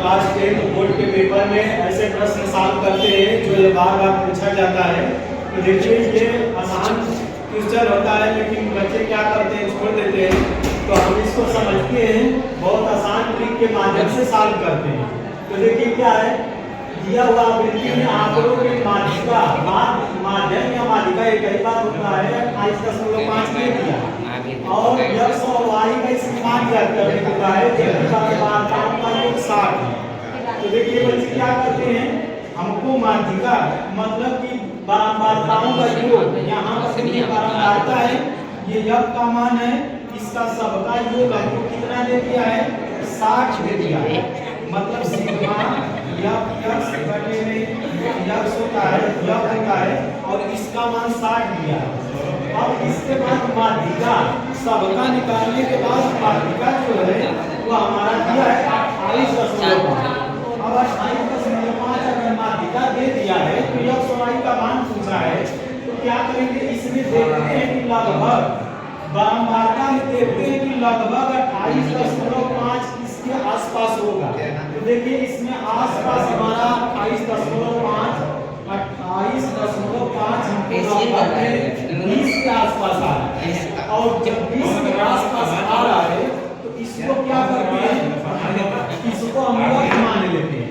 Class 10 board के paper में ऐसे प्रश्न सॉल्व करते हैं जो ये बार बार पूछा जाता है। तो देखिए ये आसान क्वेश्चन होता है लेकिन बच्चे क्या करते हैं, छोड़ देते हैं। तो हम इसको समझते हैं, बहुत आसान ट्रिक के माध्यम से सॉल्व करते हैं। तो देखिए क्या है, दिया हुआ आवृत्ति में आंकड़ों की माध्यिका माध्यम या माध्यिका एक ही बात होता है 28.5 दे दिया और x और y का इसमें मान ज्ञात करने को कहा है, जबकि बारकाओं का योग 60 है। तो देखिए बच्चे क्या करते हैं, हमको माध्यिका मतलब कि बारकाओं का योग यहाँ पर ये बारकाता है, ये y का मान है, इसका सबका योग हमको कितना दे दिया है, 60 दे दिया है। मतलब सिग्मा x बटे में x होता है और इसका मान 60 दिया है। अब इसके बाद माध्यिका सबका निकालने के बाद माध्यिका जो है वो हमारा दिया है 28.5। अब 28.5 अगर माध्यिका दे दिया है तो x और y का मान पूछा है, तो क्या करेंगे, इसमें देखते हैं कि लगभग बारंबारता में देखते हैं कि लगभग 28.5 इसके आसपास होगा। तो देखिए इसमें आसपास हमारा 28.5 हमको लगभग 20 के आसपास आ रहा है और जब 20 के आसपास आ रहा है तो इसको क्या करते हैं, इसको हम लोग मान लेते हैं।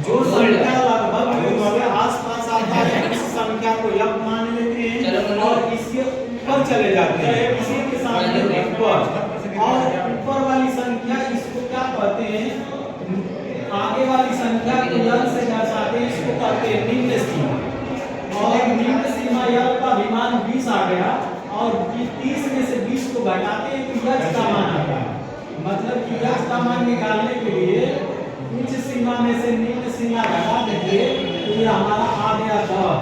जो संख्या लगभग उसके आसपास आता है इस संख्या को यक मान लेते हैं और इसके ऊपर चले जाते हैं, इसी के सामने ऊपर, और ऊपर वाली संख्या इसको क्या कहते हैं, आगे वाली संख्या को यक से दर्शाते हैं, इसको कहते हैं निम्न सीमा। और निम्न सीमा यक का विमान 20 आ गया और 30 में से 20 को घटाते हैं तो यक का मान आता है। मतलब कि यक का मान निकालने के लिए उच्च सीमा में से निम्न सीमा घटा देंगे तो ये हमारा आ गया 10।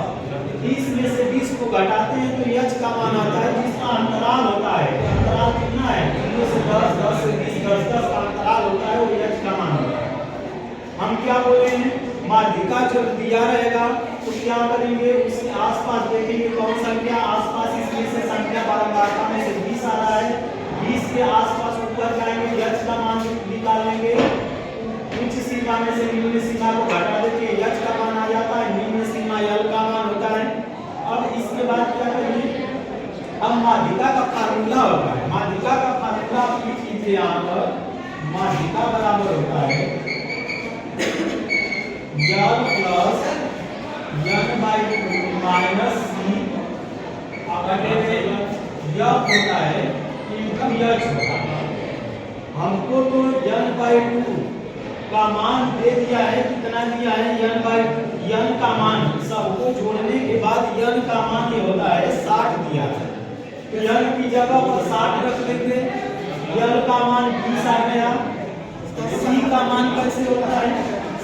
30 में से 20 को घटाते हैं तो यच का मान आता है, जिसका अंतराल होता है, अंतराल कितना है, 0 से 10, 10 से 20, 10 का अंतराल होता है, वो यच का मान होता है। हम क्या बोले हैं, माध्यिका जो दिया रहेगा तो क्या करेंगे, उसके आसपास देखेंगे कौन संख्या आसपास, इसमें से संख्या बारंबारता में से 20 आ रहा है, 20 के आसपास ऊपर जाएंगे, यच का मान निकाल लेंगे, उच्च सीमा में से निम्न सीमा को घटा देते हैं, यच का मान आ जाता है, निम्न सीमा यल का मान होता है। अब इसके बाद क्या करेंगे, अब माध्यिका का फार्मूला होता है, माध्यिका का फार्मूला आप लिख लीजिए यहाँ पर, माध्यिका बराबर होता है यल प्लस यन बाई माइनस सी बटे में यक होता है इनटू यच होता है। हमको तो यन बाई 2 का मान दे दिया है, कितना दिया है, यन बाई यन का मान सबको जोड़ने के बाद यन का मान ये होता है 60 दिया है। तो यन की जगह पर 60 रख लेंगे, यल का मान 20 आ गया। सी का मान कैसे होता है,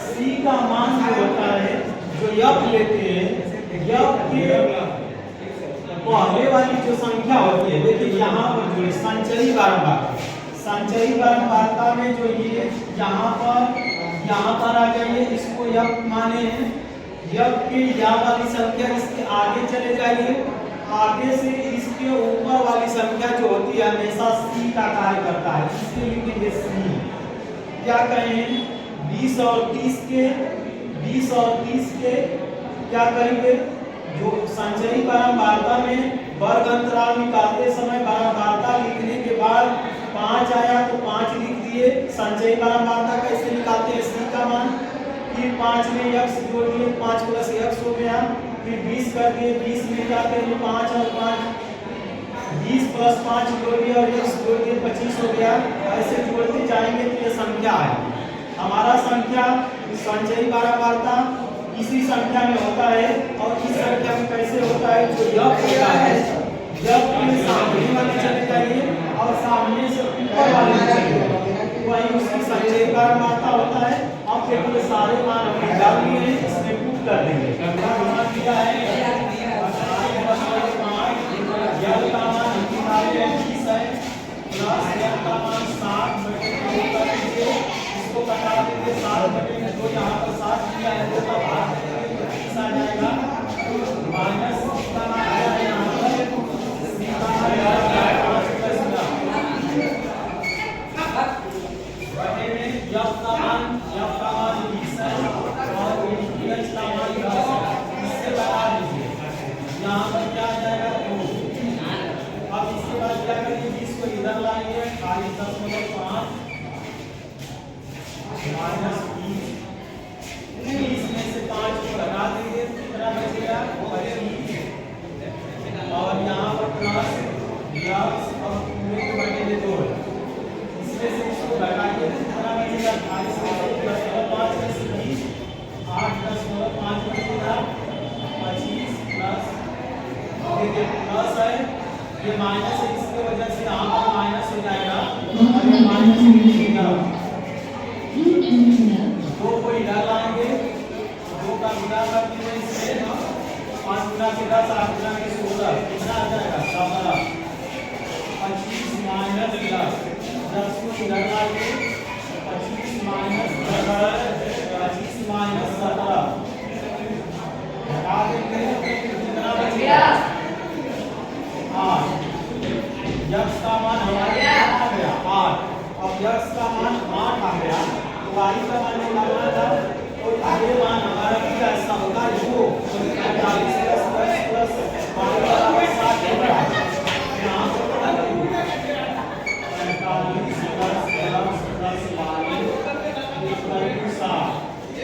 सी का मान जो होता है, जो यक लेते हैं, यक के पहले वाली जो संख्या होती है, देखिए यहाँ पर जो संचयी बारंबारता, संचयी बारंबारता में जो ये यहाँ पर आ जाइए, इसको यक माने हैं, यक की या वाली संख्या इसके आगे चले जाइए, आगे से इसके ऊपर वाली संख्या जो होती है हमेशा सी का कार्य करता है, इसके लिखेंगे सी। क्या कहें, 20 और 30 के क्या करेंगे, जो संचयी बारंबारता में वर्ग अंतराल निकालते समय बारंबारता लिखने के बाद 5 आया तो 5 लिख दिए। संचयी बारंबारता कैसे निकालते हैं, सी का मान, फिर 5 में x जोड़ दिए, 5 प्लस x हो गया, फिर 20 कर दिए, 20 में जाते हैं 5 और 5, 20 प्लस 5 जोड़ दिया और x जोड़ दिए, 25 हो गया। ऐसे जोड़ते जाएंगे तो ये संख्या आएगी। हमारा संख्या संचयी बारंबारता इसी संख्या में होता है और इस संख्या में कैसे होता है, जो यक होता है, यक के सामने वाले चले जाइए और सामने से ऊपर वाले चले जाइए, वही उसकी संचयी बारंबारता होता है। अब देखिए सारे मान हमने डाल लिए हैं, इसमें पुट कर देंगे, दिया है यल का मान 20 है प्लस यल का मान 60 बटे 2 कर दीजिए, इसको कटा देंगे 60 बटे 2, यहाँ पर 60 दिया है 2 का भाग देंगे तो 30 आ जाएगा, माइनस का मान आया है यहाँ पर सी का मान 5 प्लस बटे में F का मान 20 है और H का मान 10 है। इससे बता दीजिए यहाँ पर क्या आ जाएगा 2। अब इसके बाद क्या करेंगे 20 को इधर लाएंगे 28.5 माइनस 20 में से 5 को लगा देंगे कितना बचेगा 25 और यहाँ पर प्लस अब पूरे के बटेले 2 इसमें से इसको लगाइए कितना बचेगा 28 में से 20 8.5 बचेगा 25 प्लस देखिए प्लस है ये माइनस है इसकी वजह से यहाँ पर माइनस हो जाएगा और ये माइनस हो जाएगा 2 को इधर लाएंगे 2 का गुणा करते हैं इसमें 5 गुणा के 10 8 गुणा के 16 कितना आ जाएगा 17 25 माइनस 10 को इधर लाएंगे 25 माइनस 17 हटा देंगे कितना बचेगा 8 x का मान हमारे आ गया 8 अब x का मान 8 आ गया तो y का मान निकालना था तो ये मान हमारा क्या ऐसा होगा जो 45 प्लस y बराबर 7 होगा यहाँ पर पता करिए 45 प्लस y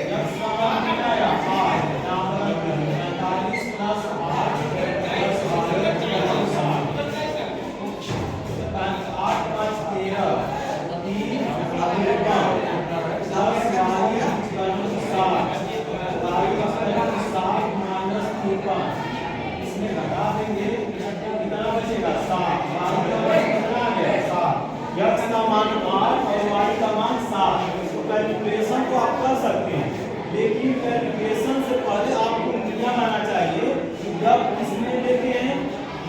x का मान कितना आया 8 यहाँ पर 45 प्लस 8 प्लस y 8 5 13 इसमें लगा देंगे कितना बचेगा 7 x का मान 8 और y का मान 7 तो कैलकुलेशन तो आप कर सकते हैं लेकिन कैलकुलेशन से पहले आपको बनाना चाहिए जब इसमें लेते हैं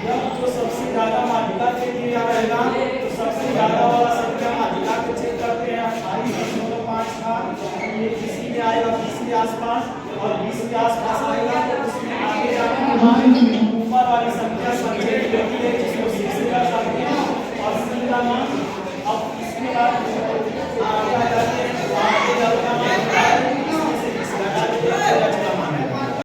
जब जो सबसे ज्यादा माध्यिका के लिए रहेगा तो सबसे ज्यादा वाला संख्या माध्यिका को चेक करते हैं 28.5 का ये किसी में आएगा 20 के आसपास और 20 के आसपास आएगा तो उसमें आगे जाकर ऊपर वाली संख्या संचय होती है जिसको 6 से कर सकते हैं और C का मान